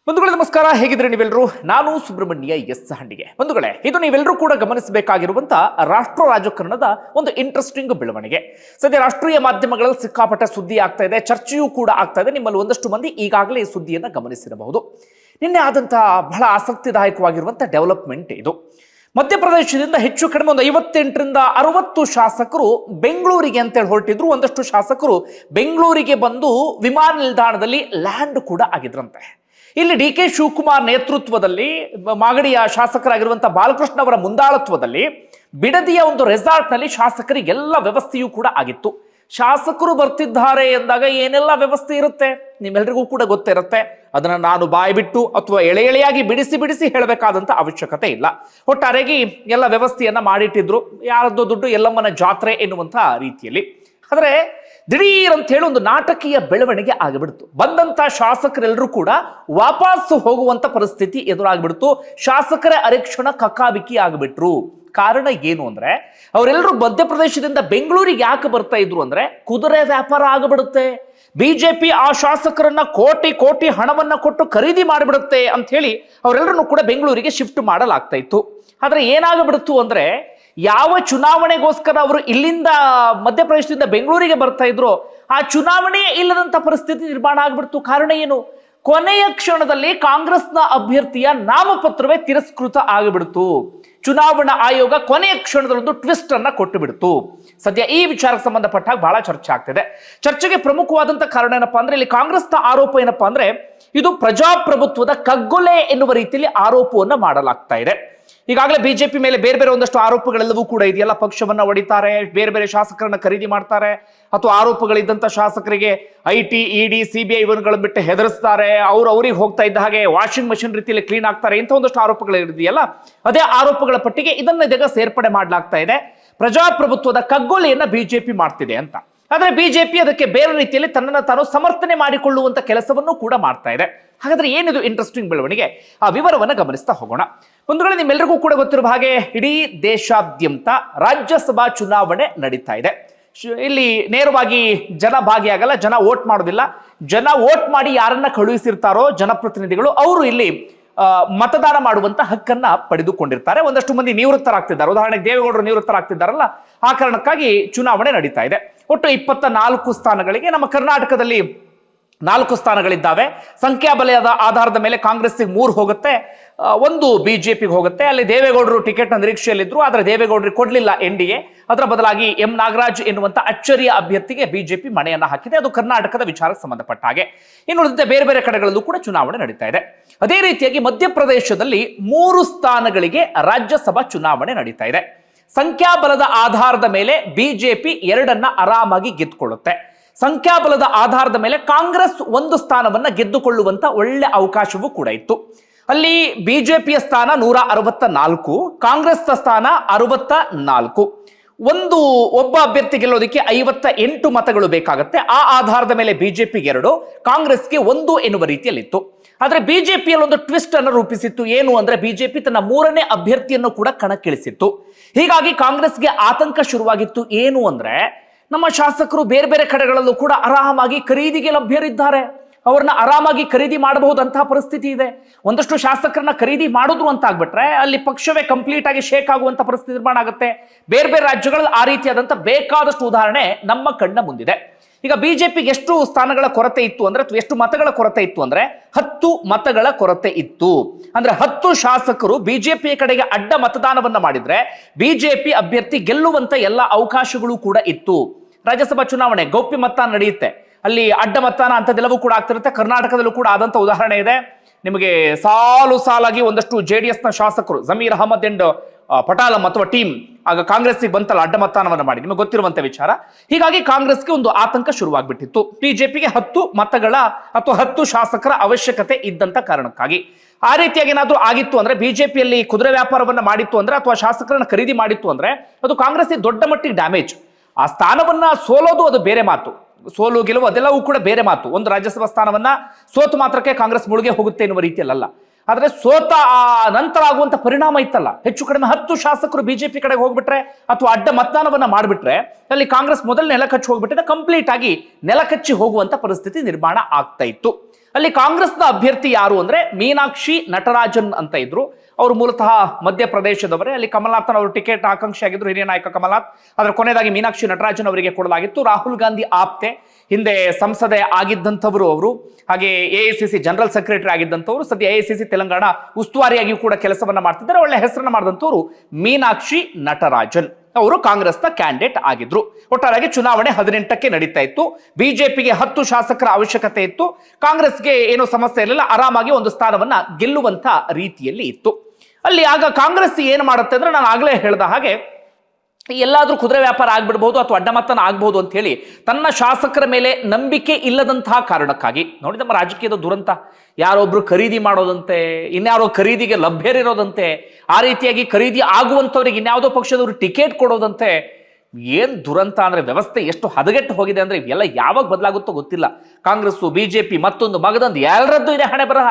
ಬಂಧುಗಳೇ ನಮಸ್ಕಾರ, ಹೇಗಿದ್ರೆ ನೀವೆಲ್ಲರೂ? ನಾನು ಸುಬ್ರಹ್ಮಣ್ಯ ಎಸ್ ಹಂಡಿಗೆ. ಬಂಧುಗಳೇ, ಇದು ನೀವೆಲ್ಲರೂ ಕೂಡ ಗಮನಿಸಬೇಕಾಗಿರುವಂತ ರಾಷ್ಟ್ರ ರಾಜಕಾರಣದ ಒಂದು ಇಂಟ್ರೆಸ್ಟಿಂಗ್ ಬೆಳವಣಿಗೆ. ಸದ್ಯ ರಾಷ್ಟ್ರೀಯ ಮಾಧ್ಯಮಗಳಲ್ಲಿ ಸಿಕ್ಕಾಪಟ್ಟೆ ಸುದ್ದಿ ಆಗ್ತಾ ಇದೆ, ಚರ್ಚೆಯೂ ಕೂಡ ಆಗ್ತಾ ಇದೆ. ನಿಮ್ಮಲ್ಲಿ ಒಂದಷ್ಟು ಮಂದಿ ಈಗಾಗಲೇ ಈ ಸುದ್ದಿಯನ್ನು ಗಮನಿಸಿರಬಹುದು. ನಿನ್ನೆ ಆದಂತಹ ಬಹಳ ಆಸಕ್ತಿದಾಯಕವಾಗಿರುವಂತಹ ಡೆವಲಪ್ಮೆಂಟ್ ಇದು. ಮಧ್ಯಪ್ರದೇಶದಿಂದ ಹೆಚ್ಚು ಕಡಿಮೆ ಒಂದು 58ರಿಂದ 60 ಶಾಸಕರು ಬೆಂಗಳೂರಿಗೆ ಅಂತೇಳಿ ಹೊರಟಿದ್ರು. ಒಂದಷ್ಟು ಶಾಸಕರು ಬೆಂಗಳೂರಿಗೆ ಬಂದು ವಿಮಾನ ನಿಲ್ದಾಣದಲ್ಲಿ ಲ್ಯಾಂಡ್ ಕೂಡ ಆಗಿದ್ರಂತೆ. ಇಲ್ಲಿ ಡಿ ಕೆ ಶಿವಕುಮಾರ್ ನೇತೃತ್ವದಲ್ಲಿ, ಮಾಗಡಿಯ ಶಾಸಕರಾಗಿರುವಂತಹ ಬಾಲಕೃಷ್ಣ ಅವರ ಮುಂದಾಳತ್ವದಲ್ಲಿ ಬಿಡದಿಯ ಒಂದು ರೆಸಾರ್ಟ್ನಲ್ಲಿ ಶಾಸಕರಿಗೆಲ್ಲ ವ್ಯವಸ್ಥೆಯೂ ಕೂಡ ಆಗಿತ್ತು. ಶಾಸಕರು ಬರ್ತಿದ್ದಾರೆ ಎಂದಾಗ ಏನೆಲ್ಲ ವ್ಯವಸ್ಥೆ ಇರುತ್ತೆ ನಿಮ್ಮೆಲ್ಲರಿಗೂ ಕೂಡ ಗೊತ್ತಿರುತ್ತೆ. ಅದನ್ನು ನಾನು ಬಾಯಿ ಬಿಟ್ಟು ಅಥವಾ ಎಳೆಯಾಗಿ ಬಿಡಿಸಿ ಹೇಳಬೇಕಾದಂತ ಅವಶ್ಯಕತೆ ಇಲ್ಲ. ಒಟ್ಟಾರೆಯಾಗಿ ಎಲ್ಲ ವ್ಯವಸ್ಥೆಯನ್ನ ಮಾಡಿಟ್ಟಿದ್ರು. ಯಾರದ್ದು ದುಡ್ಡು ಎಲ್ಲಮ್ಮನ ಜಾತ್ರೆ ಎನ್ನುವಂತಹ ರೀತಿಯಲ್ಲಿ. ಆದರೆ ದಿಢೀರ್ ಅಂತ ಹೇಳಿ ಒಂದು ನಾಟಕೀಯ ಬೆಳವಣಿಗೆ ಆಗಿಬಿಡ್ತು. ಬಂದಂತ ಶಾಸಕರೆಲ್ಲರೂ ಕೂಡ ವಾಪಸ್ ಹೋಗುವಂತ ಪರಿಸ್ಥಿತಿ ಎದುರಾಗ್ಬಿಡ್ತು. ಶಾಸಕರ ಅರೆಕ್ಷಣ ಕಕ್ಕಾಬಿಕ್ಕಿ ಆಗಿಬಿಟ್ರು. ಕಾರಣ ಏನು ಅಂದ್ರೆ, ಅವರೆಲ್ಲರೂ ಮಧ್ಯಪ್ರದೇಶದಿಂದ ಬೆಂಗಳೂರಿಗೆ ಯಾಕೆ ಬರ್ತಾ ಇದ್ರು ಅಂದ್ರೆ, ಕುದುರೆ ವ್ಯಾಪಾರ ಆಗಿಬಿಡುತ್ತೆ. ಬಿಜೆಪಿ ಆ ಶಾಸಕರನ್ನ ಕೋಟಿ ಹಣವನ್ನ ಕೊಟ್ಟು ಖರೀದಿ ಮಾಡಿಬಿಡುತ್ತೆ ಅಂತ ಹೇಳಿ ಅವರೆಲ್ಲರನ್ನು ಕೂಡ ಬೆಂಗಳೂರಿಗೆ ಶಿಫ್ಟ್ ಮಾಡಲಾಗ್ತಾ ಇತ್ತು. ಆದ್ರೆ ಏನಾಗಬಿಡ್ತು ಅಂದ್ರೆ, ಯಾವ ಚುನಾವಣೆಗೋಸ್ಕರ ಅವರು ಇಲ್ಲಿಂದ ಮಧ್ಯಪ್ರದೇಶದಿಂದ ಬೆಂಗಳೂರಿಗೆ ಬರ್ತಾ ಇದ್ರು, ಆ ಚುನಾವಣೆ ಇಲ್ಲದಂತ ಪರಿಸ್ಥಿತಿ ನಿರ್ಮಾಣ ಆಗ್ಬಿಡ್ತು. ಕಾರಣ ಏನು? ಕೊನೆಯ ಕ್ಷಣದಲ್ಲಿ ಕಾಂಗ್ರೆಸ್ನ ಅಭ್ಯರ್ಥಿಯ ನಾಮಪತ್ರವೇ ತಿರಸ್ಕೃತ ಆಗಿಬಿಡ್ತು. ಚುನಾವಣಾ ಆಯೋಗ ಕೊನೆಯ ಕ್ಷಣದಲ್ಲೊಂದು ಟ್ವಿಸ್ಟ್ ಅನ್ನ ಕೊಟ್ಟು ಬಿಡ್ತು. ಸದ್ಯ ಈ ವಿಚಾರಕ್ಕೆ ಸಂಬಂಧಪಟ್ಟಾಗ ಬಹಳ ಚರ್ಚೆ ಆಗ್ತಿದೆ. ಚರ್ಚೆಗೆ ಪ್ರಮುಖವಾದಂತ ಕಾರಣ ಏನಪ್ಪಾ ಅಂದ್ರೆ, ಇಲ್ಲಿ ಕಾಂಗ್ರೆಸ್ನ ಆರೋಪ ಏನಪ್ಪಾ ಅಂದ್ರೆ, ಇದು ಪ್ರಜಾಪ್ರಭುತ್ವದ ಕಗ್ಗೊಲೆ ಎನ್ನುವ ರೀತಿಯಲ್ಲಿ ಆರೋಪವನ್ನ ಮಾಡಲಾಗ್ತಾ ಇದೆ. ಈಗಾಗಲೇ ಬಿಜೆಪಿ ಮೇಲೆ ಬೇರೆ ಬೇರೆ ಒಂದಷ್ಟು ಆರೋಪಗಳೆಲ್ಲವೂ ಕೂಡ ಇದೆಯಲ್ಲ. ಪಕ್ಷವನ್ನ ಹೊಡಿತಾರೆ, ಬೇರೆ ಶಾಸಕರನ್ನ ಖರೀದಿ ಮಾಡ್ತಾರೆ, ಅಥವಾ ಆರೋಪಗಳಿದ್ದಂತ ಶಾಸಕರಿಗೆ IT, ED, CBI ಇವನ್ಗಳನ್ನ ಬಿಟ್ಟು ಹೆದರಿಸ್ತಾರೆ, ಅವ್ರಿಗೆ ಹೋಗ್ತಾ ಇದ್ದ ಹಾಗೆ ವಾಷಿಂಗ್ ಮಷಿನ್ ರೀತಿಯಲ್ಲಿ ಕ್ಲೀನ್ ಆಗ್ತಾರೆ, ಇಂಥ ಒಂದಷ್ಟು ಆರೋಪಗಳು ಇದೆಯಲ್ಲ. ಅದೇ ಆರೋಪಗಳ ಪಟ್ಟಿಗೆ ಇದನ್ನ ಸೇರ್ಪಡೆ ಮಾಡಲಾಗ್ತಾ ಇದೆ. ಪ್ರಜಾಪ್ರಭುತ್ವದ ಕಗ್ಗೊಲೆಯನ್ನ ಬಿಜೆಪಿ ಮಾಡ್ತಿದೆ ಅಂತ. ಆದ್ರೆ ಬಿಜೆಪಿ ಅದಕ್ಕೆ ಬೇರೆ ರೀತಿಯಲ್ಲಿ ತನ್ನನ್ನು ತಾನು ಸಮರ್ಥನೆ ಮಾಡಿಕೊಳ್ಳುವಂತ ಕೆಲಸವನ್ನು ಕೂಡ ಮಾಡ್ತಾ ಇದೆ. ಹಾಗಾದ್ರೆ ಏನಿದು ಇಂಟ್ರೆಸ್ಟಿಂಗ್ ಬೆಳವಣಿಗೆ? ಆ ವಿವರವನ್ನು ಗಮನಿಸ್ತಾ ಹೋಗೋಣ. ಒಂದು ವೇಳೆ ನಿಮ್ಮೆಲ್ಲರಿಗೂ ಕೂಡ ಗೊತ್ತಿರುವ ಹಾಗೆ ಇಡೀ ದೇಶಾದ್ಯಂತ ರಾಜ್ಯಸಭಾ ಚುನಾವಣೆ ನಡೀತಾ ಇದೆ. ಇಲ್ಲಿ ನೇರವಾಗಿ ಜನ ಭಾಗಿಯಾಗಲ್ಲ, ಜನ ವೋಟ್ ಮಾಡೋದಿಲ್ಲ. ಜನ ವೋಟ್ ಮಾಡಿ ಯಾರನ್ನ ಕಳುಹಿಸಿರ್ತಾರೋ ಜನಪ್ರತಿನಿಧಿಗಳು, ಅವರು ಇಲ್ಲಿ ಮತದಾನ ಮಾಡುವಂತ ಹಕ್ಕನ್ನ ಪಡೆದುಕೊಂಡಿರ್ತಾರೆ. ಒಂದಷ್ಟು ಮಂದಿ ನಿವೃತ್ತರಾಗ್ತಿದ್ದಾರೆ. ಉದಾಹರಣೆಗೆ ದೇವೇಗೌಡರು ನಿವೃತ್ತರಾಗ್ತಿದ್ದಾರಲ್ಲ, ಆ ಕಾರಣಕ್ಕಾಗಿ ಚುನಾವಣೆ ನಡೀತಾ ಇದೆ. ಒಟ್ಟು 24 ಸ್ಥಾನಗಳಿಗೆ ನಮ್ಮ ಕರ್ನಾಟಕದಲ್ಲಿ 4 ಸ್ಥಾನಗಳಿದ್ದಾವೆ. ಸಂಖ್ಯಾಬಲದ ಆಧಾರದ ಮೇಲೆ ಕಾಂಗ್ರೆಸ್ಗೆ 3 ಹೋಗುತ್ತೆ, 1 ಬಿಜೆಪಿಗೆ ಹೋಗುತ್ತೆ. ಅಲ್ಲಿ ದೇವೇಗೌಡರು ಟಿಕೆಟ್ ನಿರೀಕ್ಷೆಯಲ್ಲಿದ್ರು, ಆದರೆ ದೇವೇಗೌಡರಿಗೆ ಕೊಡ್ಲಿಲ್ಲ NDA. ಅದರ ಬದಲಾಗಿ M ನಾಗರಾಜ್ ಎನ್ನುವಂತ ಅಚ್ಚರಿಯ ಅಭ್ಯರ್ಥಿಗೆ ಬಿಜೆಪಿ ಮಣೆಯನ್ನ ಹಾಕಿದೆ. ಅದು ಕರ್ನಾಟಕದ ವಿಚಾರಕ್ಕೆ ಸಂಬಂಧಪಟ್ಟ ಹಾಗೆ. ಇನ್ನು ಬೇರೆ ಕಡೆಗಳಲ್ಲೂ ಕೂಡ ಚುನಾವಣೆ ನಡೀತಾ ಇದೆ. ಅದೇ ರೀತಿಯಾಗಿ ಮಧ್ಯಪ್ರದೇಶದಲ್ಲಿ 3 ಸ್ಥಾನಗಳಿಗೆ ರಾಜ್ಯಸಭಾ ಚುನಾವಣೆ ನಡೀತಾ ಇದೆ. ಸಂಖ್ಯಾಬಲದ ಆಧಾರದ ಮೇಲೆ ಬಿಜೆಪಿ 2 ಆರಾಮಾಗಿ ಗೆದ್ದುಕೊಳ್ಳುತ್ತೆ. ಸಂಖ್ಯಾಬಲದ ಆಧಾರದ ಮೇಲೆ ಕಾಂಗ್ರೆಸ್ 1 ಸ್ಥಾನವನ್ನ ಗೆದ್ದುಕೊಳ್ಳುವಂತ ಒಳ್ಳೆ ಅವಕಾಶವೂ ಕೂಡ ಇತ್ತು. ಅಲ್ಲಿ ಬಿಜೆಪಿಯ ಸ್ಥಾನ 164, ಕಾಂಗ್ರೆಸ್ ಸ್ಥಾನ 64. ಒಬ್ಬ ಅಭ್ಯರ್ಥಿ ಗೆಲ್ಲೋದಕ್ಕೆ 58 ಮತಗಳು ಬೇಕಾಗುತ್ತೆ. ಆ ಆಧಾರದ ಮೇಲೆ ಬಿಜೆಪಿಗೆ 2, ಕಾಂಗ್ರೆಸ್ಗೆ 1 ಎನ್ನುವ ರೀತಿಯಲ್ಲಿತ್ತು. ಆದ್ರೆ ಬಿಜೆಪಿಯಲ್ಲಿ ಒಂದು ಟ್ವಿಸ್ಟ್ ಅನ್ನು ರೂಪಿಸಿತ್ತು. ಏನು ಅಂದ್ರೆ, ಬಿಜೆಪಿ ತನ್ನ 3ನೇ ಅಭ್ಯರ್ಥಿಯನ್ನು ಕೂಡ ಕಣಕ್ಕಿಳಿಸಿತ್ತು. ಹೀಗಾಗಿ ಕಾಂಗ್ರೆಸ್ಗೆ ಆತಂಕ ಶುರುವಾಗಿತ್ತು. ಏನು ಅಂದ್ರೆ, ನಮ್ಮ ಶಾಸಕರು ಬೇರೆ ಕಡೆಗಳಲ್ಲೂ ಕೂಡ ಆರಾಮಾಗಿ ಖರೀದಿಗೆ ಲಭ್ಯರಿದ್ದಾರೆ, ಅವ್ರನ್ನ ಆರಾಮಾಗಿ ಖರೀದಿ ಮಾಡಬಹುದಂತಹ ಪರಿಸ್ಥಿತಿ ಇದೆ. ಒಂದಷ್ಟು ಶಾಸಕರನ್ನ ಖರೀದಿ ಮಾಡಿದ್ರು ಅಂತ ಆಗ್ಬಿಟ್ರೆ ಅಲ್ಲಿ ಪಕ್ಷವೇ ಕಂಪ್ಲೀಟ್ ಆಗಿ ಶೇಕ್ ಆಗುವಂತ ಪರಿಸ್ಥಿತಿ ನಿರ್ಮಾಣ ಆಗುತ್ತೆ. ಬೇರೆ ರಾಜ್ಯಗಳಲ್ಲಿ ಆ ರೀತಿಯಾದಂತ ಬೇಕಾದಷ್ಟು ಉದಾಹರಣೆ ನಮ್ಮ ಕಣ್ಣ ಮುಂದಿದೆ. ಈಗ ಬಿಜೆಪಿಗೆ ಎಷ್ಟು ಸ್ಥಾನಗಳ ಕೊರತೆ ಇತ್ತು ಅಂದ್ರೆ, ಎಷ್ಟು ಮತಗಳ ಕೊರತೆ ಇತ್ತು ಅಂದ್ರೆ, 10 ಮತಗಳ ಕೊರತೆ ಇತ್ತು. ಅಂದ್ರೆ 10 ಶಾಸಕರು ಬಿಜೆಪಿ ಕಡೆಗೆ ಅಡ್ಡ ಮತದಾನವನ್ನ ಮಾಡಿದ್ರೆ ಬಿಜೆಪಿ ಅಭ್ಯರ್ಥಿ ಗೆಲ್ಲುವಂತ ಎಲ್ಲ ಅವಕಾಶಗಳು ಕೂಡ ಇತ್ತು. ರಾಜ್ಯಸಭಾ ಚುನಾವಣೆ ಗೌಪ್ಯ ಮತದಾನ ನಡೆಯುತ್ತೆ, ಅಲ್ಲಿ ಅಡ್ಡ ಮತದಾನ ಅಂತದೆಲ್ಲವೂ ಕೂಡ ಆಗ್ತಿರುತ್ತೆ. ಕರ್ನಾಟಕದಲ್ಲೂ ಕೂಡ ಆದಂತ ಉದಾಹರಣೆ ಇದೆ. ನಿಮಗೆ ಸಾಲಾಗಿ ಒಂದಷ್ಟು JDS ನ ಶಾಸಕರು ಜಮೀರ್ ಅಹಮದ್ ಅಂಡ್ ಪಟಾಲಂ ಅಥವಾ ಟೀಮ್ ಆಗ ಕಾಂಗ್ರೆಸ್ಗೆ ಬಂತಲ್ಲ ಅಡ್ಡ ಮತದಾನವನ್ನು ಮಾಡಿ, ನಿಮಗೆ ಗೊತ್ತಿರುವಂತ ವಿಚಾರ. ಹೀಗಾಗಿ ಕಾಂಗ್ರೆಸ್ಗೆ ಒಂದು ಆತಂಕ ಶುರುವಾಗ್ಬಿಟ್ಟಿತ್ತು. ಬಿಜೆಪಿಗೆ 10 ಮತಗಳ ಅಥವಾ 10 ಶಾಸಕರ ಅವಶ್ಯಕತೆ ಇದ್ದಂತ ಕಾರಣಕ್ಕಾಗಿ. ಆ ರೀತಿಯಾಗಿ ಏನಾದ್ರೂ ಆಗಿತ್ತು ಅಂದ್ರೆ, ಬಿಜೆಪಿಯಲ್ಲಿ ಕುದುರೆ ವ್ಯಾಪಾರವನ್ನ ಮಾಡಿತ್ತು ಅಂದ್ರೆ, ಅಥವಾ ಶಾಸಕರನ್ನ ಖರೀದಿ ಮಾಡಿತ್ತು ಅಂದ್ರೆ, ಅದು ಕಾಂಗ್ರೆಸ್ಗೆ ದೊಡ್ಡ ಮಟ್ಟಿಗೆ ಡ್ಯಾಮೇಜ್. ಆ ಸ್ಥಾನವನ್ನ ಸೋಲೋದು ಅದು ಬೇರೆ ಮಾತು, ಸೋಲು ಗೆಲುವು ಅದೆಲ್ಲವೂ ಕೂಡ ಬೇರೆ ಮಾತು. ಒಂದು ರಾಜ್ಯಸಭಾ ಸ್ಥಾನವನ್ನ ಸೋತು ಮಾತ್ರಕ್ಕೆ ಕಾಂಗ್ರೆಸ್ ಮುಳುಗೆ ಹೋಗುತ್ತೆ ಎನ್ನುವ ರೀತಿಯಲ್ಲ. ಆದ್ರೆ ಸೋತ ನಂತರ ಆಗುವಂತ ಪರಿಣಾಮ ಇತ್ತಲ್ಲ, ಹೆಚ್ಚು ಕಡಿಮೆ 10 ಶಾಸಕರು ಬಿಜೆಪಿ ಕಡೆಗೆ ಹೋಗ್ಬಿಟ್ರೆ ಅಥವಾ ಅಡ್ಡ ಮತದಾನವನ್ನ ಮಾಡಿಬಿಟ್ರೆ ಅಲ್ಲಿ ಕಾಂಗ್ರೆಸ್ ಮೊದಲು ನೆಲಕಚ್ಚಿ ಹೋಗ್ಬಿಟ್ಟಿದೆ, ಕಂಪ್ಲೀಟ್ ಆಗಿ ನೆಲಕಚ್ಚಿ ಹೋಗುವಂತ ಪರಿಸ್ಥಿತಿ ನಿರ್ಮಾಣ ಆಗ್ತಾ ಇತ್ತು. ಅಲ್ಲಿ ಕಾಂಗ್ರೆಸ್ನ ಅಭ್ಯರ್ಥಿ ಯಾರು ಅಂದ್ರೆ ಮೀನಾಕ್ಷಿ ನಟರಾಜನ್ ಅಂತ ಇದ್ರು. ಅವರು ಮೂಲತಃ ಮಧ್ಯಪ್ರದೇಶದವರೇ. ಅಲ್ಲಿ ಕಮಲ್ನಾಥನ್ ಅವರು ಟಿಕೆಟ್ ಆಕಾಂಕ್ಷಿ ಆಗಿದ್ರು, ಹಿರಿಯ ನಾಯಕ ಕಮಲ್ನಾಥ್. ಅದರ ಕೊನೆಯದಾಗಿ ಮೀನಾಕ್ಷಿ ನಟರಾಜನ್ ಅವರಿಗೆ ಕೊಡಲಾಗಿತ್ತು. ರಾಹುಲ್ ಗಾಂಧಿ ಆಪ್ತೆ, ಹಿಂದೆ ಸಂಸದೆ ಆಗಿದ್ದಂಥವರು ಅವರು, ಹಾಗೆ ಎಐಸಿಸಿ ಜನರಲ್ ಸೆಕ್ರೆಟರಿ ಆಗಿದ್ದಂಥವ್ರು, ಸದ್ಯ ಎಐಸಿಸಿ ತೆಲಂಗಾಣ ಉಸ್ತುವಾರಿಯಾಗಿಯೂ ಕೂಡ ಕೆಲಸವನ್ನ ಮಾಡ್ತಿದ್ದಾರೆ. ಒಳ್ಳೆ ಹೆಸರನ್ನ ಮಾಡಿದಂಥವ್ರು ಮೀನಾಕ್ಷಿ ನಟರಾಜನ್. ಅವರು ಕಾಂಗ್ರೆಸ್ನ ಕ್ಯಾಂಡಿಡೇಟ್ ಆಗಿದ್ರು. ಒಟ್ಟಾರೆಯಾಗಿ ಚುನಾವಣೆ 18ಕ್ಕೆ ನಡೀತಾ ಇತ್ತು. ಬಿಜೆಪಿಗೆ 10 ಶಾಸಕರ ಅವಶ್ಯಕತೆ ಇತ್ತು. ಕಾಂಗ್ರೆಸ್ಗೆ ಏನೋ ಸಮಸ್ಯೆ ಇರಲಿಲ್ಲ, ಆರಾಮಾಗಿ ಒಂದು ಸ್ಥಾನವನ್ನ ಗೆಲ್ಲುವಂತ ರೀತಿಯಲ್ಲಿ ಇತ್ತು. ಅಲ್ಲಿ ಆಗ ಕಾಂಗ್ರೆಸ್ ಏನು ಮಾಡುತ್ತೆ ಅಂದ್ರೆ, ನಾನು ಆಗ್ಲೇ ಹೇಳ್ದ ಹಾಗೆ ಎಲ್ಲಾದ್ರೂ ಕುದುರೆ ವ್ಯಾಪಾರ ಆಗ್ಬಿಡ್ಬಹುದು ಅಥವಾ ಅಡ್ಡಮತನ ಆಗ್ಬಹುದು ಅಂತ ಹೇಳಿ ತನ್ನ ಶಾಸಕರ ಮೇಲೆ ನಂಬಿಕೆ ಇಲ್ಲದಂತಹ ಕಾರಣಕ್ಕಾಗಿ ನೋಡಿ, ನಮ್ಮ ರಾಜಕೀಯದ ದುರಂತ. ಯಾರೊಬ್ರು ಖರೀದಿ ಮಾಡೋದಂತೆ, ಇನ್ಯಾರೋ ಖರೀದಿಗೆ ಲಭ್ಯರಿರೋದಂತೆ, ಆ ರೀತಿಯಾಗಿ ಖರೀದಿ ಆಗುವಂಥವ್ರಿಗೆ ಇನ್ಯಾವುದೋ ಪಕ್ಷದವರು ಟಿಕೆಟ್ ಕೊಡೋದಂತೆ. ಏನ್ ದುರಂತ ಅಂದ್ರೆ, ವ್ಯವಸ್ಥೆ ಎಷ್ಟು ಹದಗೆಟ್ಟು ಹೋಗಿದೆ ಅಂದ್ರೆ ಇವೆಲ್ಲ ಯಾವಾಗ ಬದಲಾಗುತ್ತೋ ಗೊತ್ತಿಲ್ಲ. ಕಾಂಗ್ರೆಸ್, ಬಿಜೆಪಿ, ಮತ್ತೊಂದು ಮಗದೊಂದು ಎಲ್ಲರದ್ದು ಇದೆ ಹಣೆ ಬರಹ.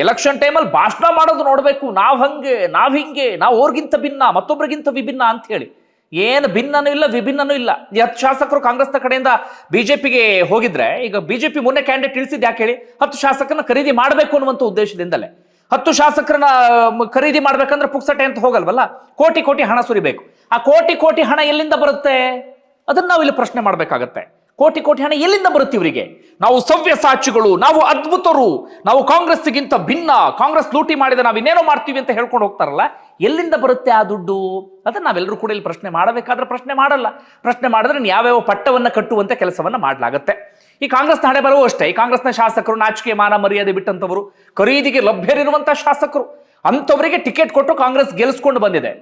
ಎಲೆಕ್ಷನ್ ಟೈಮಲ್ಲಿ ಭಾಷಣ ಮಾಡೋದು ನೋಡ್ಬೇಕು, ನಾವ್ ಹಿಂಗೆ, ನಾವು ಅವ್ರಿಗಿಂತ ಭಿನ್ನ, ಮತ್ತೊಬ್ಬರಿಗಿಂತ ವಿಭಿನ್ನ ಅಂತ ಹೇಳಿ. ಏನು ಭಿನ್ನನೂ ಇಲ್ಲ, ವಿಭಿನ್ನನೂ ಇಲ್ಲ. 10 ಶಾಸಕರು ಕಾಂಗ್ರೆಸ್ನ ಕಡೆಯಿಂದ ಬಿಜೆಪಿಗೆ ಹೋಗಿದ್ರೆ, ಈಗ ಬಿಜೆಪಿ ಮೊನ್ನೆ ಕ್ಯಾಂಡಿಡೇಟ್ ಇಳಿಸಿದ್ ಯಾಕೆ ಹೇಳಿ? 10 ಶಾಸಕರನ್ನ ಖರೀದಿ ಮಾಡಬೇಕು ಅನ್ನುವಂಥ ಉದ್ದೇಶದಿಂದಲೇ. 10 ಶಾಸಕರನ್ನ ಖರೀದಿ ಮಾಡ್ಬೇಕಂದ್ರೆ ಪುಕ್ಸಟೆ ಅಂತ ಹೋಗಲ್ವಲ್ಲ, ಕೋಟಿ ಹಣ ಸುರಿಬೇಕು. ಆ ಕೋಟಿ ಹಣ ಎಲ್ಲಿಂದ ಬರುತ್ತೆ? ಅದನ್ನ ನಾವು ಇಲ್ಲಿ ಪ್ರಶ್ನೆ ಮಾಡ್ಬೇಕಾಗತ್ತೆ. ಕೋಟಿ ಹಣ ಎಲ್ಲಿಂದ ಬರುತ್ತೆ ಇವರಿಗೆ? ನಾವು ಸವ್ಯಸಾಚಿಗಳು, ನಾವು ಅದ್ಭುತರು, ನಾವು ಕಾಂಗ್ರೆಸ್ಗಿಂತ ಭಿನ್ನ, ಕಾಂಗ್ರೆಸ್ ಲೂಟಿ ಮಾಡಿದ ನಾವು ಇನ್ನೇನೋ ಮಾಡ್ತೀವಿ ಅಂತ ಹೇಳ್ಕೊಂಡು ಹೋಗ್ತಾರಲ್ಲ, ಎಲ್ಲಿಂದ ಬರುತ್ತೆ ಆ ದುಡ್ಡು? ಅದನ್ನ ನಾವೆಲ್ಲರೂ ಕೂಡ ಇಲ್ಲಿ ಪ್ರಶ್ನೆ ಮಾಡಬೇಕಾದ್ರೆ ಪ್ರಶ್ನೆ ಮಾಡಲ್ಲ. ಪ್ರಶ್ನೆ ಮಾಡಿದ್ರೆ ಯಾವ್ಯಾವ ಪಟ್ಟವನ್ನ ಕಟ್ಟುವಂತ ಕೆಲಸವನ್ನ ಮಾಡ್ಲಾಗತ್ತೆ. ಈ ಕಾಂಗ್ರೆಸ್ನ ಹಣೆ ಬರವೂ ಅಷ್ಟೇ. ಈ ಕಾಂಗ್ರೆಸ್ನ ಶಾಸಕರು ನಾಚಿಕೆ ಮಾನ ಮರ್ಯಾದೆ ಬಿಟ್ಟಂತವರು, ಖರೀದಿಗೆ ಲಭ್ಯರಿರುವಂತಹ ಶಾಸಕರು, ಅಂತವರಿಗೆ ಟಿಕೆಟ್ ಕೊಟ್ಟು ಕಾಂಗ್ರೆಸ್ ಗೆಲ್ಸ್ಕೊಂಡು ಬಂದಿದೆ.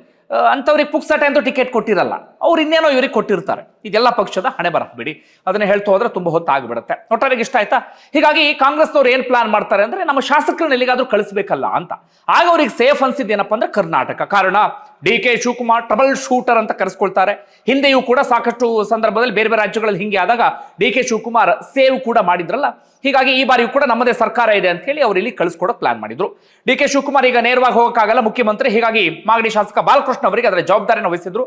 ಅಂಥವ್ರಿಗೆ ಪುಕ್ಸಟೆ ಅಂತೂ ಟಿಕೆಟ್ ಕೊಟ್ಟಿರಲ್ಲ, ಅವ್ರು ಇನ್ನೇನೋ ಇವ್ರಿಗೆ ಕೊಟ್ಟಿರ್ತಾರೆ. ಇದೆಲ್ಲ ಪಕ್ಷದ ಹಣೆ ಬರಹ ಬಿಡಿ. ಅದನ್ನ ಹೇಳ್ತಾ ಹೋದ್ರೆ ತುಂಬಾ ಹೊತ್ತು ಆಗಿಬಿಡುತ್ತೆ. ಒಟ್ಟಾರೆಗೆ ಇಷ್ಟ ಆಯ್ತಾ? ಹೀಗಾಗಿ ಕಾಂಗ್ರೆಸ್ನವ್ರು ಏನ್ ಪ್ಲಾನ್ ಮಾಡ್ತಾರೆ ಅಂದ್ರೆ, ನಮ್ಮ ಶಾಸಕರನ್ನ ಎಲ್ಲಿಗಾದ್ರೂ ಕಳಿಸ್ಬೇಕಲ್ಲ ಅಂತ. ಆಗ ಅವ್ರಿಗೆ ಸೇಫ್ ಅನ್ಸಿದ್ದೇನಪ್ಪ ಅಂದ್ರೆ ಕರ್ನಾಟಕ. ಕಾರಣ, ಡಿ.ಕೆ. ಶಿವಕುಮಾರ್ ಟ್ರಬಲ್ ಶೂಟರ್ ಅಂತ ಕರೆಸ್ಕೊಳ್ತಾರೆ. ಹಿಂದೆಯೂ ಕೂಡ ಸಾಕಷ್ಟು ಸಂದರ್ಭದಲ್ಲಿ ಬೇರೆ ಬೇರೆ ರಾಜ್ಯಗಳಲ್ಲಿ ಹಿಂಗೆ ಆದಾಗ ಡಿ.ಕೆ. ಶಿವಕುಮಾರ್ ಸೇವ್ ಕೂಡ ಮಾಡಿದ್ರಲ್ಲ. ಹೀಗಾಗಿ ಈ ಬಾರಿಯೂ ಕೂಡ ನಮ್ಮದೇ ಸರ್ಕಾರ ಇದೆ ಅಂತ ಹೇಳಿ ಅವ್ರು ಇಲ್ಲಿ ಕಳಿಸ್ಕೊಡೋ ಪ್ಲಾನ್ ಮಾಡಿದ್ರು. ಡಿ.ಕೆ. ಶಿವಕುಮಾರ್ ಈಗ ನೇರವಾಗಿ ಹೋಗಕ್ಕಾಗಲ್ಲ, ಮುಖ್ಯಮಂತ್ರಿ. ಹೀಗಾಗಿ ಮಾಗಡಿ ಶಾಸಕ ಬಾಲಕೃಷ್ಣ ಅವರಿಗೆ ಅದರ ಜವಾಬ್ದಾರಿಯನ್ನು ವಹಿಸಿದ್ರು.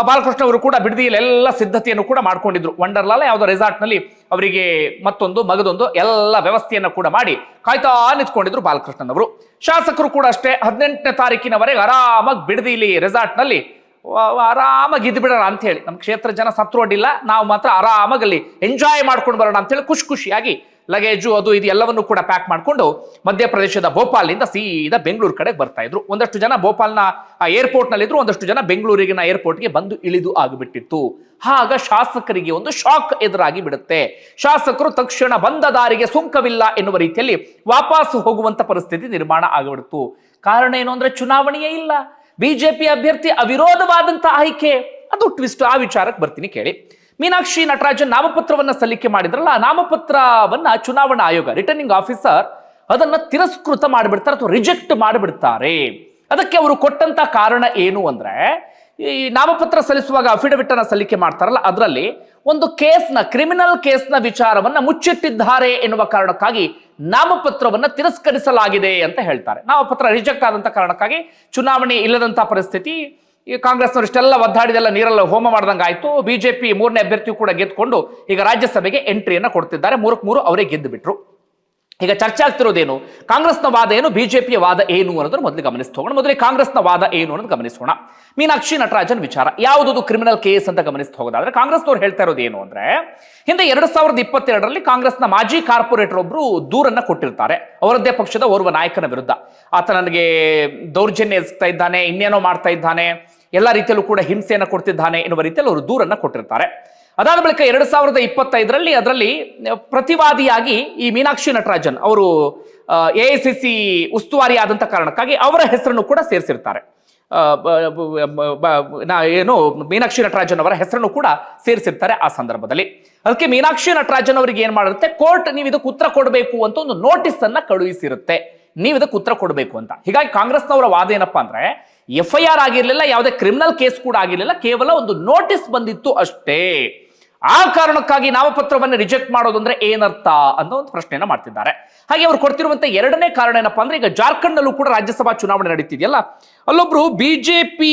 ಬಾಲಕೃಷ್ಣ ಅವರು ಕೂಡ ಬಿಡದಿಯಲ್ಲಿ ಎಲ್ಲ ಸಿದ್ಧತೆಯನ್ನು ಕೂಡ ಮಾಡ್ಕೊಂಡಿದ್ರು. ವಂಡರ್ಲಾಲ್ ಯಾವುದೋ ರೆಸಾರ್ಟ್ ನಲ್ಲಿ ಅವರಿಗೆ ಮತ್ತೊಂದು ಮಗದೊಂದು ಎಲ್ಲ ವ್ಯವಸ್ಥೆಯನ್ನು ಕೂಡ ಮಾಡಿ ಕಾಯ್ತಾ ನಿಂತ್ಕೊಂಡಿದ್ರು ಬಾಲಕೃಷ್ಣನವರು. ಶಾಸಕರು ಕೂಡ ಅಷ್ಟೇ 18ನೇ ತಾರೀಕಿನವರೆಗೆ ಆರಾಮಾಗಿ ಬಿಡದಿಲಿ ರೆಸಾರ್ಟ್ ನಲ್ಲಿ ಆರಾಮಾಗಿ ಇದ್ದು ಬಿಡೋಣ ಅಂತ ಹೇಳಿ, ನಮ್ಮ ಕ್ಷೇತ್ರ ಜನ ಸತ್ರು ಅಡ್ಡಿಲ್ಲ, ನಾವು ಮಾತ್ರ ಆರಾಮಾಗಿ ಅಲ್ಲಿ ಎಂಜಾಯ್ ಮಾಡ್ಕೊಂಡು ಬರೋಣ ಅಂತ ಹೇಳಿ ಖುಷಿಯಾಗಿ ಲಗೇಜು ಅದು ಇದು ಎಲ್ಲವನ್ನೂ ಕೂಡ ಪ್ಯಾಕ್ ಮಾಡಿಕೊಂಡು ಮಧ್ಯಪ್ರದೇಶದ ಭೋಪಾಲ್ನಿಂದ ಸೀದಾ ಬೆಂಗಳೂರು ಕಡೆಗೆ ಬರ್ತಾ ಇದ್ರು. ಒಂದಷ್ಟು ಜನ ಭೋಪಾಲ್ನ ಏರ್ಪೋರ್ಟ್ ನಲ್ಲಿ ಇದ್ರು, ಒಂದಷ್ಟು ಜನ ಬೆಂಗಳೂರಿನ ಏರ್ಪೋರ್ಟ್ಗೆ ಬಂದು ಇಳಿದು ಆಗಿಬಿಟ್ಟಿತ್ತು. ಆಗ ಶಾಸಕರಿಗೆ ಒಂದು ಶಾಕ್ ಎದುರಾಗಿ ಬಿಡುತ್ತೆ. ಶಾಸಕರು ತಕ್ಷಣ ಬಂದ ದಾರಿಗೆ ಸುಂಕವಿಲ್ಲ ಎನ್ನುವ ರೀತಿಯಲ್ಲಿ ವಾಪಸ್ ಹೋಗುವಂತ ಪರಿಸ್ಥಿತಿ ನಿರ್ಮಾಣ ಆಗಿಬಿಡ್ತು. ಕಾರಣ ಏನು ಅಂದ್ರೆ, ಚುನಾವಣೆಯೇ ಇಲ್ಲ, ಬಿಜೆಪಿ ಅಭ್ಯರ್ಥಿ ಅವಿರೋಧವಾದಂತ ಆಯ್ಕೆ. ಅದು ಟ್ವಿಸ್ಟ್. ಆ ವಿಚಾರಕ್ಕೆ ಬರ್ತೀನಿ ಕೇಳಿ. ಮೀನಾಕ್ಷಿ ನಟರಾಜನ್ ನಾಮಪತ್ರವನ್ನ ಸಲ್ಲಿಕೆ ಮಾಡಿದ್ರಲ್ಲ, ಆ ನಾಮಪತ್ರವನ್ನ ಚುನಾವಣಾ ಆಯೋಗ, ರಿಟರ್ನಿಂಗ್ ಆಫೀಸರ್ ಅದನ್ನ ತಿರಸ್ಕೃತ ಮಾಡಿಬಿಡ್ತಾರೆ ಅಥವಾ ರಿಜೆಕ್ಟ್ ಮಾಡಿಬಿಡ್ತಾರೆ. ಅದಕ್ಕೆ ಅವರು ಕೊಟ್ಟಂತ ಕಾರಣ ಏನು ಅಂದ್ರೆ, ಈ ನಾಮಪತ್ರ ಸಲ್ಲಿಸುವಾಗ ಅಫಿಡವಿಟ್ ಅನ್ನ ಸಲ್ಲಿಕೆ ಮಾಡ್ತಾರಲ್ಲ, ಅದರಲ್ಲಿ ಒಂದು ಕೇಸ್ನ, ಕ್ರಿಮಿನಲ್ ಕೇಸ್ನ ವಿಚಾರವನ್ನ ಮುಚ್ಚಿಟ್ಟಿದ್ದಾರೆ ಎನ್ನುವ ಕಾರಣಕ್ಕಾಗಿ ನಾಮಪತ್ರವನ್ನ ತಿರಸ್ಕರಿಸಲಾಗಿದೆ ಅಂತ ಹೇಳ್ತಾರೆ. ನಾಮಪತ್ರ ರಿಜೆಕ್ಟ್ ಆದಂತ ಕಾರಣಕ್ಕಾಗಿ ಚುನಾವಣೆ ಇಲ್ಲದಂತ ಪರಿಸ್ಥಿತಿ. ಈ ಕಾಂಗ್ರೆಸ್ನವರು ಇಷ್ಟೆಲ್ಲ ಒದ್ದಾಡಿದೆಲ್ಲ ನೀರೆಲ್ಲ ಹೋಮ ಮಾಡ್ದಂಗೆ ಆಯ್ತು. ಬಿಜೆಪಿ 3ನೇ ಅಭ್ಯರ್ಥಿಯು ಕೂಡ ಗೆದ್ದುಕೊಂಡು ಈಗ ರಾಜ್ಯಸಭೆಗೆ ಎಂಟ್ರಿಯನ್ನ ಕೊಡ್ತಿದ್ದಾರೆ. 3 ಅವರೇ ಗೆದ್ದು ಬಿಟ್ರು. ಈಗ ಚರ್ಚೆ ಆಗ್ತಿರೋದೇನು, ಕಾಂಗ್ರೆಸ್ನ ವಾದ ಏನು, ಬಿಜೆಪಿಯ ವಾದ ಏನು ಅನ್ನೋದನ್ನು ಮೊದಲು ಗಮನಿಸೋಣ. ಮೊದಲಿಗೆ ಕಾಂಗ್ರೆಸ್ನ ವಾದ ಏನು ಅನ್ನೋದು ಗಮನಿಸೋಣ. ಮೀನಾಕ್ಷಿ ನಟರಾಜನ್ ವಿಚಾರ ಯಾವುದು ಕ್ರಿಮಿನಲ್ ಕೇಸ್ ಅಂತ ಗಮನಿಸ್ತಾ ಹೋಗೋದಾದ್ರೆ, ಕಾಂಗ್ರೆಸ್ನವ್ರು ಹೇಳ್ತಾ ಇರೋದು ಏನು ಅಂದ್ರೆ, ಹಿಂದೆ 2022ರಲ್ಲಿ ಕಾಂಗ್ರೆಸ್ನ ಮಾಜಿ ಕಾರ್ಪೊರೇಟರ್ ಒಬ್ರು ದೂರನ್ನ ಕೊಟ್ಟಿರ್ತಾರೆ ಅವರದ್ದೇ ಪಕ್ಷದ ಓರ್ವ ನಾಯಕನ ವಿರುದ್ಧ. ಆತ ನನಗೆ ದೌರ್ಜನ್ಯ ಎಸಗ್ತಾ ಇದ್ದಾನೆ, ಇನ್ನೇನೋ ಮಾಡ್ತಾ ಇದ್ದಾನೆ, ಎಲ್ಲ ರೀತಿಯಲ್ಲೂ ಕೂಡ ಹಿಂಸೆಯನ್ನು ಕೊಡ್ತಿದ್ದಾನೆ ಎನ್ನುವ ರೀತಿಯಲ್ಲಿ ಅವರು ದೂರನ್ನ ಕೊಟ್ಟಿರ್ತಾರೆ. ಅದಾದ ಬಳಿಕ 2025ರಲ್ಲಿ ಅದರಲ್ಲಿ ಪ್ರತಿವಾದಿಯಾಗಿ ಈ ಮೀನಾಕ್ಷಿ ನಟರಾಜನ್ ಅವರು ಎಐಸಿಸಿ ಉಸ್ತುವಾರಿ ಆದಂತ ಕಾರಣಕ್ಕಾಗಿ ಅವರ ಹೆಸರನ್ನು ಕೂಡ ಸೇರಿಸಿರ್ತಾರೆ. ಏನು ಮೀನಾಕ್ಷಿ ನಟರಾಜನ್ ಅವರ ಹೆಸರನ್ನು ಕೂಡ ಸೇರಿಸಿರ್ತಾರೆ ಆ ಸಂದರ್ಭದಲ್ಲಿ. ಅದಕ್ಕೆ ಮೀನಾಕ್ಷಿ ನಟರಾಜನ್ ಅವರಿಗೆ ಏನ್ ಮಾಡಿರುತ್ತೆ, ಕೋರ್ಟ್ ನೀವು ಇದಕ್ಕೆ ಉತ್ತರ ಕೊಡಬೇಕು ಅಂತ ಒಂದು ನೋಟಿಸ್ ಅನ್ನ ಕಳುಹಿಸಿರುತ್ತೆ, ನೀವು ಇದಕ್ಕೆ ಉತ್ತರ ಕೊಡಬೇಕು ಅಂತ. ಹೀಗಾಗಿ ಕಾಂಗ್ರೆಸ್ನವರ ವಾದ ಏನಪ್ಪಾ ಅಂದ್ರೆ, FIR ಆಗಿರ್ಲಿಲ್ಲ, ಯಾವುದೇ ಕ್ರಿಮಿನಲ್ ಕೇಸ್ ಕೂಡ ಆಗಿರ್ಲಿಲ್ಲ, ಕೇವಲ ಒಂದು ನೋಟಿಸ್ ಬಂದಿತ್ತು ಅಷ್ಟೇ. ಆ ಕಾರಣಕ್ಕಾಗಿ ನಾಮಪತ್ರವನ್ನು ರಿಜೆಕ್ಟ್ ಮಾಡೋದು ಅಂದ್ರೆ ಏನರ್ಥ ಅಂತ ಒಂದು ಪ್ರಶ್ನೆಯನ್ನ ಮಾಡ್ತಿದ್ದಾರೆ. ಹಾಗೆ ಅವರು ಕೊಡ್ತಿರುವಂತ ಎರಡನೇ ಕಾರಣ ಏನಪ್ಪಾ ಅಂದ್ರೆ, ಈಗ ಜಾರ್ಖಂಡ್ ನಲ್ಲೂ ಕೂಡ ರಾಜ್ಯಸಭಾ ಚುನಾವಣೆ ನಡೀತಿದೆಯಲ್ಲ, ಅಲ್ಲೊಬ್ರು ಬಿಜೆಪಿ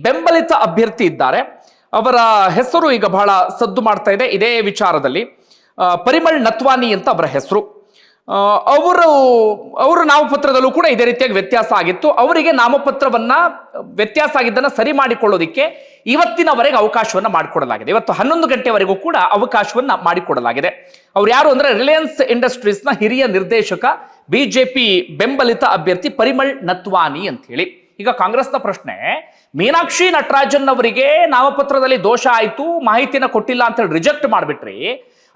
ಬೆಂಬಲಿತ ಅಭ್ಯರ್ಥಿ ಇದ್ದಾರೆ. ಅವರ ಹೆಸರು ಈಗ ಬಹಳ ಸದ್ದು ಮಾಡ್ತಾ ಇದೆ ಇದೇ ವಿಚಾರದಲ್ಲಿ. ಪರಿಮಳ್ ನತ್ವಾನಿ ಅಂತ ಅವರ ಹೆಸರು. ಅವರ ನಾಮಪತ್ರದಲ್ಲೂ ಕೂಡ ಇದೇ ರೀತಿಯಾಗಿ ವ್ಯತ್ಯಾಸ ಆಗಿತ್ತು. ಅವರಿಗೆ ನಾಮಪತ್ರವನ್ನ ವ್ಯತ್ಯಾಸ ಆಗಿದ್ದನ್ನ ಸರಿ ಮಾಡಿಕೊಳ್ಳೋದಿಕ್ಕೆ ಇವತ್ತಿನವರೆಗೆ ಅವಕಾಶವನ್ನ ಮಾಡಿಕೊಡಲಾಗಿದೆ. ಇವತ್ತು 11 ಗಂಟೆವರೆಗೂ ಕೂಡ ಅವಕಾಶವನ್ನ ಮಾಡಿಕೊಡಲಾಗಿದೆ. ಅವ್ರು ಯಾರು ಅಂದ್ರೆ ರಿಲಯನ್ಸ್ ಇಂಡಸ್ಟ್ರೀಸ್ ನ ಹಿರಿಯ ನಿರ್ದೇಶಕ, ಬಿಜೆಪಿ ಬೆಂಬಲಿತ ಅಭ್ಯರ್ಥಿ ಪರಿಮಳ್ ನತ್ವಾನಿ ಅಂತ ಹೇಳಿ. ಈಗ ಕಾಂಗ್ರೆಸ್ನ ಪ್ರಶ್ನೆ, ಮೀನಾಕ್ಷಿ ನಟರಾಜನ್ ಅವರಿಗೆ ನಾಮಪತ್ರದಲ್ಲಿ ದೋಷ ಆಯ್ತು, ಮಾಹಿತಿನ ಕೊಟ್ಟಿಲ್ಲ ಅಂತ ಹೇಳಿ ರಿಜೆಕ್ಟ್ ಮಾಡ್ಬಿಟ್ರಿ.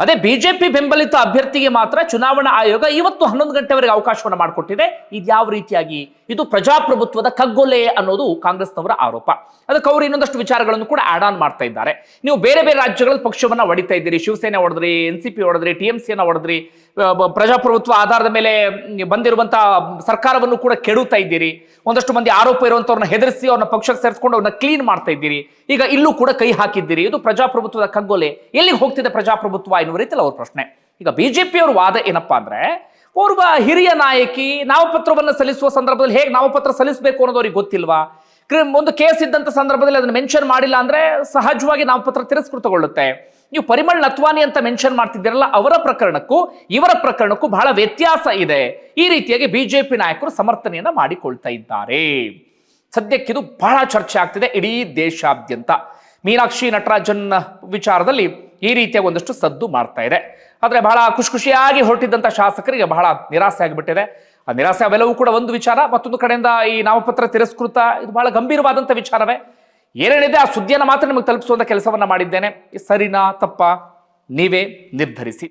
ಅದೇ ಬಿಜೆಪಿ ಬೆಂಬಲಿತ ಅಭ್ಯರ್ಥಿಗೆ ಮಾತ್ರ ಚುನಾವಣಾ ಆಯೋಗ ಇವತ್ತು 11 ಗಂಟೆವರೆಗೆ ಅವಕಾಶವನ್ನು ಮಾಡಿಕೊಟ್ಟಿದೆ. ಇದ್ಯಾವ ರೀತಿಯಾಗಿ? ಇದು ಪ್ರಜಾಪ್ರಭುತ್ವದ ಕಗ್ಗೊಲೆ ಅನ್ನೋದು ಕಾಂಗ್ರೆಸ್ನವರ ಆರೋಪ. ಅದಕ್ಕೆ ಅವರು ಇನ್ನೊಂದಷ್ಟು ವಿಚಾರಗಳನ್ನು ಕೂಡ ಆಡ್ ಆನ್ ಮಾಡ್ತಾ ಇದ್ದಾರೆ. ನೀವು ಬೇರೆ ಬೇರೆ ರಾಜ್ಯಗಳಲ್ಲಿ ಪಕ್ಷವನ್ನ ಹೊಡಿತಾ ಇದ್ದೀರಿ, ಶಿವಸೇನೆ ಹೊಡೆದ್ರಿ, NCP ಹೊಡೆದ್ರಿ, TMC ಹೊಡೆದ್ರಿ, ಪ್ರಜಾಪ್ರಭುತ್ವ ಆಧಾರದ ಮೇಲೆ ಬಂದಿರುವಂತಹ ಸರ್ಕಾರವನ್ನು ಕೂಡ ಕೆಡುತ್ತಾ ಇದ್ದೀರಿ. ಒಂದಷ್ಟು ಮಂದಿ ಆರೋಪ ಇರುವಂತವ್ರನ್ನ ಹೆದರಿಸಿ ಅವ್ರನ್ನ ಪಕ್ಷಕ್ಕೆ ಸೇರಿಸ್ಕೊಂಡು ಅವ್ರನ್ನ ಕ್ಲೀನ್ ಮಾಡ್ತಾ ಇದ್ದೀರಿ. ಈಗ ಇಲ್ಲೂ ಕೂಡ ಕೈ ಹಾಕಿದ್ದೀರಿ. ಇದು ಪ್ರಜಾಪ್ರಭುತ್ವದ ಕಗ್ಗೊಲೆ. ಎಲ್ಲಿಗೆ ಹೋಗ್ತಿದೆ ಪ್ರಜಾಪ್ರಭುತ್ವ ಎನ್ನುವ ರೀತಿಯಲ್ಲಿ ಅವ್ರ ಪ್ರಶ್ನೆ. ಈಗ ಬಿಜೆಪಿ ಅವ್ರ ವಾದ ಏನಪ್ಪಾ ಅಂದ್ರೆ, ಓರ್ವ ಹಿರಿಯ ನಾಯಕಿ ನಾಮಪತ್ರವನ್ನು ಸಲ್ಲಿಸುವ ಸಂದರ್ಭದಲ್ಲಿ ಹೇಗೆ ನಾಮಪತ್ರ ಸಲ್ಲಿಸಬೇಕು ಅನ್ನೋದು ಅವ್ರಿಗೆ ಗೊತ್ತಿಲ್ವಾ? ಒಂದು ಕೇಸ್ ಇದ್ದಂತ ಸಂದರ್ಭದಲ್ಲಿ ಅದನ್ನು ಮೆನ್ಷನ್ ಮಾಡಿಲ್ಲ ಅಂದ್ರೆ ಸಹಜವಾಗಿ ನಾಮಪತ್ರ ತಿರಸ್ಕೃತಗೊಳ್ಳುತ್ತೆ. ನೀವು ಪರಿಮಳ್ ನತ್ವಾನಿ ಅಂತ ಮೆನ್ಷನ್ ಮಾಡ್ತಿದ್ದೀರಲ್ಲ, ಅವರ ಪ್ರಕರಣಕ್ಕೂ ಇವರ ಪ್ರಕರಣಕ್ಕೂ ಬಹಳ ವ್ಯತ್ಯಾಸ ಇದೆ. ಈ ರೀತಿಯಾಗಿ ಬಿಜೆಪಿ ನಾಯಕರು ಸಮರ್ಥನೆಯನ್ನ ಮಾಡಿಕೊಳ್ತಾ ಇದ್ದಾರೆ. ಸದ್ಯಕ್ಕಿದು ಬಹಳ ಚರ್ಚೆ ಆಗ್ತಿದೆ ಇಡೀ ದೇಶಾದ್ಯಂತ. ಮೀನಾಕ್ಷಿ ನಟರಾಜನ್ ವಿಚಾರದಲ್ಲಿ ಈ ರೀತಿಯ ಒಂದಷ್ಟು ಸದ್ದು ಮಾಡ್ತಾ ಇದೆ. ಆದ್ರೆ ಬಹಳ ಖುಷಿಯಾಗಿ ಹೊರಟಿದ್ದಂತ ಶಾಸಕರಿಗೆ ಬಹಳ ನಿರಾಸೆ ಆಗಿಬಿಟ್ಟಿದೆ. ಆ ನಿರಾಸೆ ಅವೆಲ್ಲವೂ ಕೂಡ ಒಂದು ವಿಚಾರ. ಮತ್ತೊಂದು ಕಡೆಯಿಂದ ಈ ನಾಮಪತ್ರ ತಿರಸ್ಕೃತ, ಇದು ಬಹಳ ಗಂಭೀರವಾದಂಥ ವಿಚಾರವೇ. ಏನೇನಿದೆ ಆ ಸುದ್ದಿಯನ್ನು ಮಾತ್ರ ನಿಮಗೆ ತಲುಪಿಸುವಂತ ಕೆಲಸವನ್ನ ಮಾಡಿದ್ದೇನೆ. ಸರಿನಾ ತಪ್ಪಾ ನೀವೇ ನಿರ್ಧರಿಸಿ.